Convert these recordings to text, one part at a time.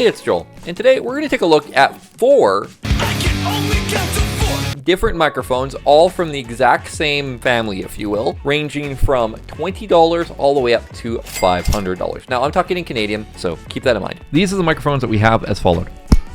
Hey, it's Joel, and today we're going to take a look at 4 different microphones, all from the exact same family, if you will, ranging from $20 all the way up to $500. Now, I'm talking in Canadian, so keep that in mind. These are the microphones that we have as followed.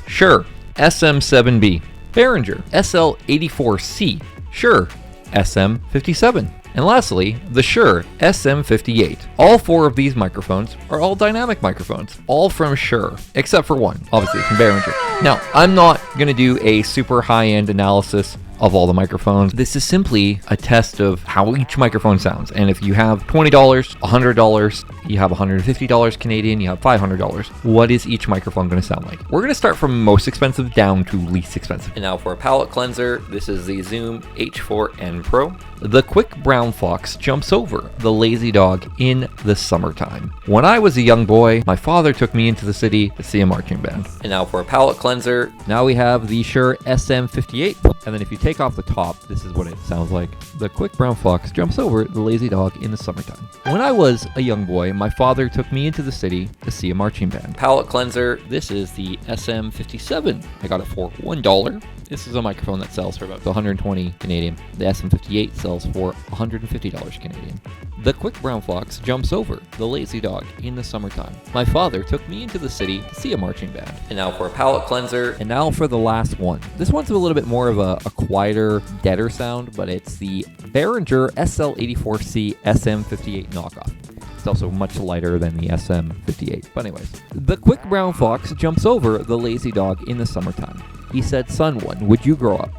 Shure SM7B, Behringer SL84C, Shure SM57, and lastly, the Shure SM58. All 4 of these microphones are all dynamic microphones, all from Shure, except for one, obviously from Behringer. Now, I'm not going to do a super high-end analysis of all the microphones. This is simply a test of how each microphone sounds. And if you have $20, $100, you have $150 Canadian, you have $500, what is each microphone going to sound like? We're going to start from most expensive down to least expensive. And now for a palette cleanser, this is the Zoom H4N Pro. The quick brown fox jumps over the lazy dog in the summertime. When I was a young boy, my father took me into the city to see a marching band. And now for a palette cleanser, now we have the Shure SM58. And then if you take off the top, this is what it sounds like. The quick brown fox jumps over the lazy dog in the summertime. When I was a young boy, my father took me into the city to see a marching band. Palette cleanser, this is the SM57. I got it for $1. This is a microphone that sells for about 120 Canadian. The SM58 sells for $150 Canadian. The quick brown fox jumps over the lazy dog in the summertime. My father took me into the city to see a marching band. And now for a palette cleanser. And now for the last one. This one's a little bit more of a quieter, deader sound, but it's the Behringer SL84C SM58 knockoff. It's also much lighter than the SM58. But anyways, the quick brown fox jumps over the lazy dog in the summertime. He said, "Son, when would you grow up?"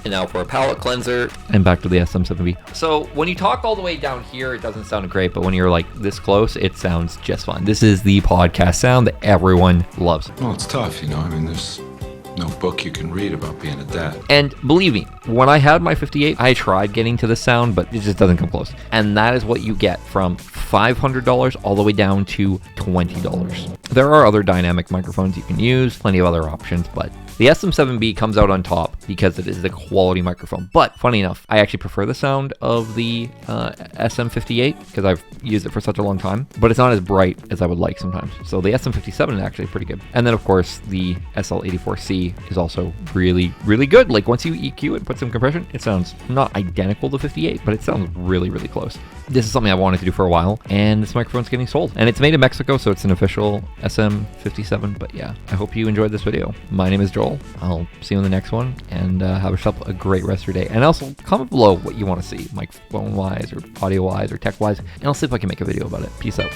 And now for a palette cleanser. And back to the SM7B. So when you talk all the way down here, it doesn't sound great, but when you're like this close, it sounds just fine. This is the podcast sound that everyone loves. Well, it's tough, you know. I mean, there's no book you can read about being a dad. And believe me, when I had my 58, I tried getting to the sound, but it just doesn't come close. And that is what you get from $500 all the way down to $20. There are other dynamic microphones you can use, plenty of other options, but the SM7B comes out on top because it is a quality microphone. But funny enough, I actually prefer the sound of the SM58 because I've used it for such a long time, but it's not as bright as I would like sometimes. So the SM57 is actually pretty good. And then of course the SL84C is also really, really good. Like once you EQ it, put some compression, it sounds not identical to 58, but it sounds really, really close. This is something I wanted to do for a while, and this microphone's getting sold. And it's made in Mexico, so it's an official SM57. But yeah, I hope you enjoyed this video. My name is Joel. I'll see you in the next one, and have yourself a great rest of your day. And also, comment below what you want to see, microphone-wise, or audio-wise, or tech-wise, and I'll see if I can make a video about it. Peace out.